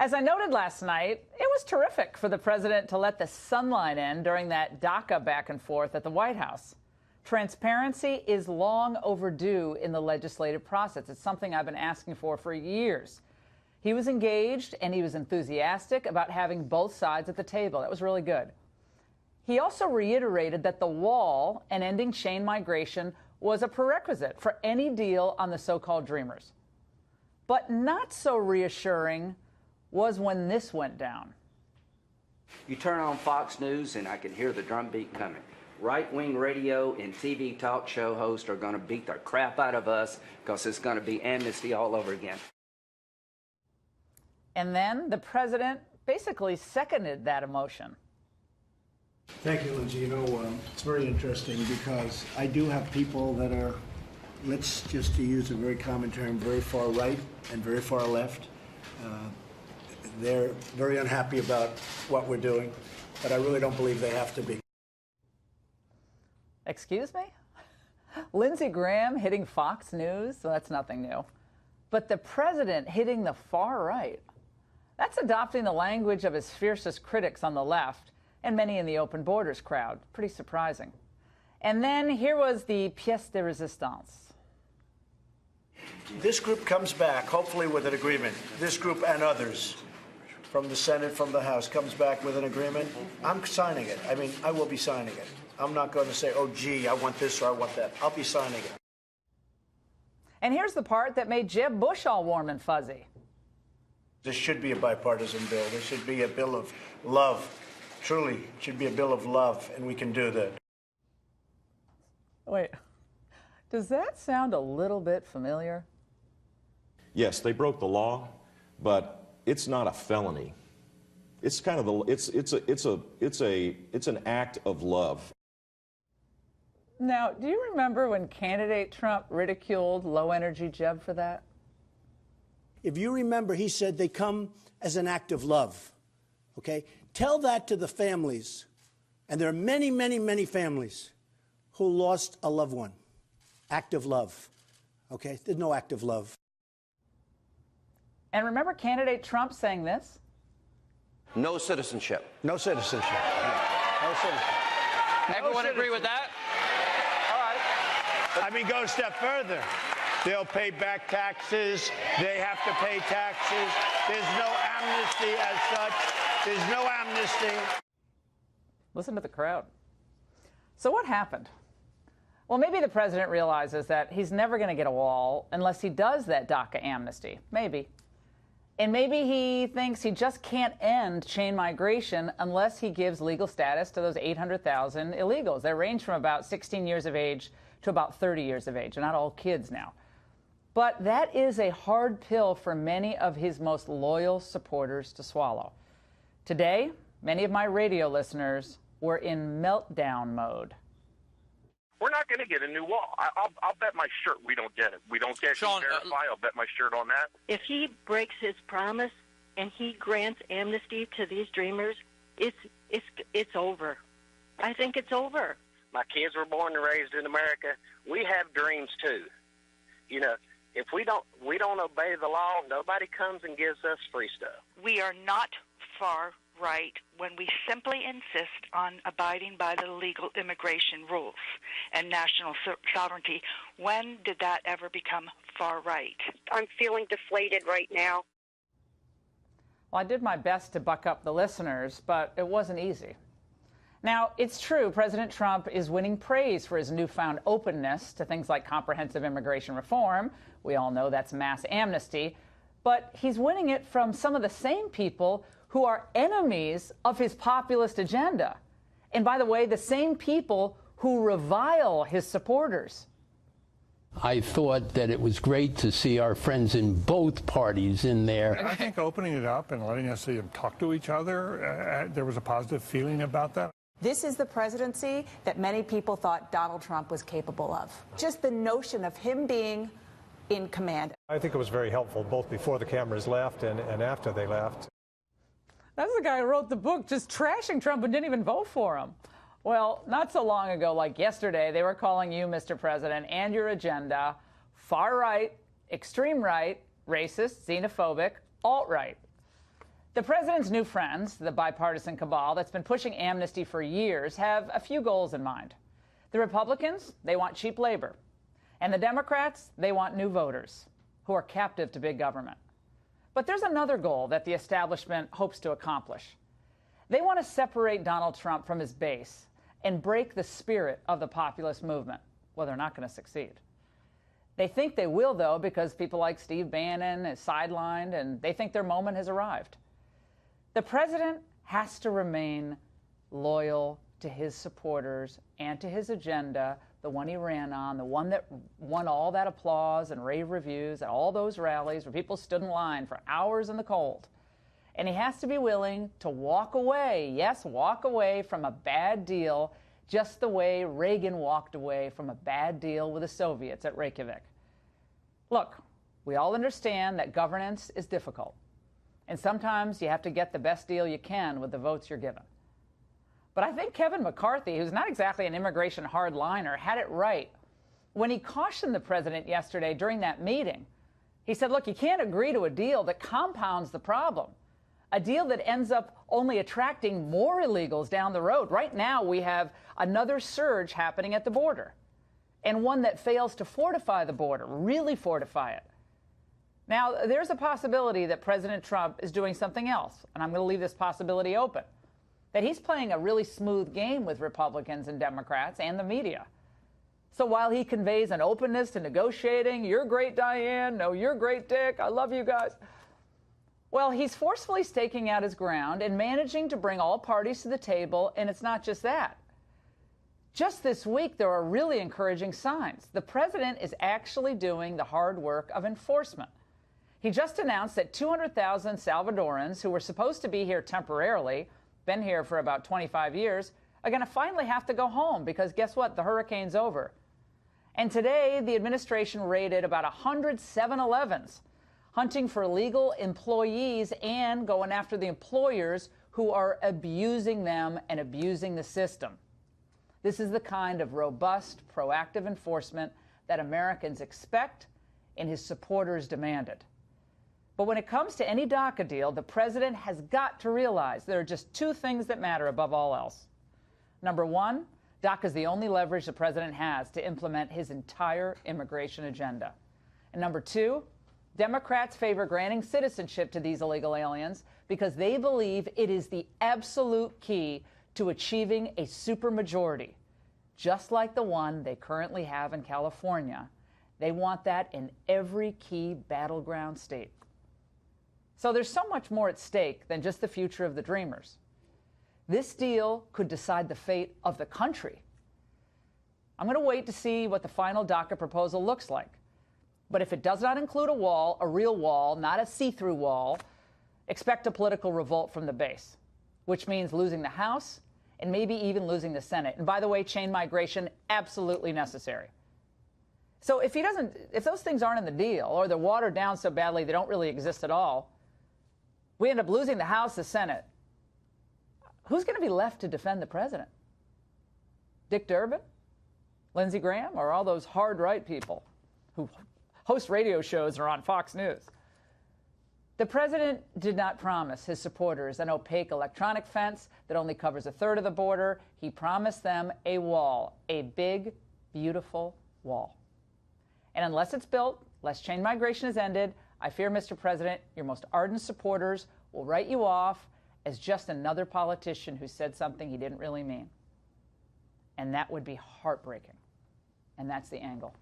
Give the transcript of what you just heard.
As I noted last night, it was terrific for the president to let the sunlight in during that DACA back and forth at the White House. Transparency is long overdue in the legislative process. It's something I've been asking for years. He was engaged and he was enthusiastic about having both sides at the table. That was really good. He also reiterated that the wall and ending chain migration was a prerequisite for any deal on the so-called dreamers. But not so reassuring was when this went down. You turn on Fox News and I can hear the drumbeat coming. Right-wing radio and TV talk show hosts are going to beat the crap out of us because it's going to be amnesty all over again. And then the president basically seconded that emotion. Thank you, Lindsay. You know, it's very interesting because I do have people that are, let's just to use a very common term, very far right and very far left. They're very unhappy about what we're doing, but I really don't believe they have to be. Excuse me? Lindsey Graham hitting Fox News? Well, that's nothing new. But the president hitting the far right? That's adopting the language of his fiercest critics on the left and many in the open borders crowd. Pretty surprising. And then here was the pièce de résistance. This group comes back, hopefully with an agreement. This group and others from the Senate, from the House, comes back with an agreement. I'm signing it. I mean, I will be signing it. I'm not going to say, oh, gee, I want this or I want that. I'll be signing it. And here's the part that made Jeb Bush all warm and fuzzy. This should be a bipartisan bill. This should be a bill of love. Truly, it should be a bill of love, and we can do that. Wait, does that sound a little bit familiar? Yes, they broke the law, but it's not a felony. It's kind of it's an act of love. Now, do you remember when candidate Trump ridiculed low-energy Jeb for that? If you remember, he said they come as an act of love, okay? Tell that to the families, and there are many, many, many families who lost a loved one. Act of love, okay? There's no act of love. And remember candidate Trump saying this? No citizenship. No citizenship. No citizenship. Everyone agree with that? I mean, go a step further. They'll pay back taxes. They have to pay taxes. There's no amnesty as such. There's no amnesty. Listen to the crowd. So what happened? Well, maybe the president realizes that he's never going to get a wall unless he does that DACA amnesty. Maybe. And maybe he thinks he just can't end chain migration unless he gives legal status to those 800,000 illegals. They range from about 16 years of age to about 30 years of age. They're not all kids now. But that is a hard pill for many of his most loyal supporters to swallow. Today, many of my radio listeners were in meltdown mode. We're not going to get a new wall. I'll bet my shirt we don't get it. We don't get Sean, verify. I'll bet my shirt on that. If he breaks his promise and he grants amnesty to these dreamers, it's over. I think it's over. My kids were born and raised in America. We have dreams too. You know, if we don't obey the law, nobody comes and gives us free stuff. We are not far right when we simply insist on abiding by the legal immigration rules and national sovereignty. When did that ever become far right? I'm feeling deflated right now. Well, I did my best to buck up the listeners, but it wasn't easy. Now, it's true, President Trump is winning praise for his newfound openness to things like comprehensive immigration reform. We all know that's mass amnesty. But he's winning it from some of the same people who are enemies of his populist agenda. And by the way, the same people who revile his supporters. I thought that it was great to see our friends in both parties in there. I think opening it up and letting us see them talk to each other, there was a positive feeling about that. This is the presidency that many people thought Donald Trump was capable of. Just the notion of him being in command. I think it was very helpful, both before the cameras left and after they left. That's the guy who wrote the book just trashing Trump and didn't even vote for him. Well, not so long ago, like yesterday, they were calling you, Mr. President, and your agenda far right, extreme right, racist, xenophobic, alt-right. The president's new friends, the bipartisan cabal that's been pushing amnesty for years, have a few goals in mind. The Republicans, they want cheap labor. And the Democrats, they want new voters who are captive to big government. But there's another goal that the establishment hopes to accomplish. They want to separate Donald Trump from his base and break the spirit of the populist movement. Well, they're not going to succeed. They think they will, though, because people like Steve Bannon is sidelined and they think their moment has arrived. The president has to remain loyal to his supporters and to his agenda, the one he ran on, the one that won all that applause and rave reviews at all those rallies where people stood in line for hours in the cold. And he has to be willing to walk away, yes, walk away from a bad deal, just the way Reagan walked away from a bad deal with the Soviets at Reykjavik. Look, we all understand that governance is difficult. And sometimes you have to get the best deal you can with the votes you're given. But I think Kevin McCarthy, who's not exactly an immigration hardliner, had it right when he cautioned the president yesterday during that meeting. He said, look, you can't agree to a deal that compounds the problem, a deal that ends up only attracting more illegals down the road. Right now, we have another surge happening at the border, and one that fails to fortify the border, really fortify it. Now, there's a possibility that President Trump is doing something else, and I'm going to leave this possibility open, that he's playing a really smooth game with Republicans and Democrats and the media. So while he conveys an openness to negotiating, you're great, Diane, no, you're great, Dick, I love you guys, well, he's forcefully staking out his ground and managing to bring all parties to the table, and it's not just that. Just this week, there are really encouraging signs. The president is actually doing the hard work of enforcement. He just announced that 200,000 Salvadorans who were supposed to be here temporarily, been here for about 25 years, are going to finally have to go home because guess what? The hurricane's over. And today, the administration raided about 100 7-Elevens, hunting for illegal employees and going after the employers who are abusing them and abusing the system. This is the kind of robust, proactive enforcement that Americans expect and his supporters demanded. But when it comes to any DACA deal, the president has got to realize there are just two things that matter above all else. Number one, DACA is the only leverage the president has to implement his entire immigration agenda. And number two, Democrats favor granting citizenship to these illegal aliens because they believe it is the absolute key to achieving a supermajority, just like the one they currently have in California. They want that in every key battleground state. So there's so much more at stake than just the future of the Dreamers. This deal could decide the fate of the country. I'm going to wait to see what the final DACA proposal looks like. But if it does not include a wall, a real wall, not a see-through wall, expect a political revolt from the base, which means losing the House and maybe even losing the Senate. And by the way, chain migration, absolutely necessary. So if those things aren't in the deal or they're watered down so badly they don't really exist at all, we end up losing the House, the Senate. Who's going to be left to defend the president? Dick Durbin? Lindsey Graham? Or all those hard right people who host radio shows or on Fox News? The president did not promise his supporters an opaque electronic fence that only covers a third of the border. He promised them a wall, a big, beautiful wall. And unless it's built, unless chain migration is ended, I fear, Mr. President, your most ardent supporters will write you off as just another politician who said something he didn't really mean. And that would be heartbreaking. And that's the angle.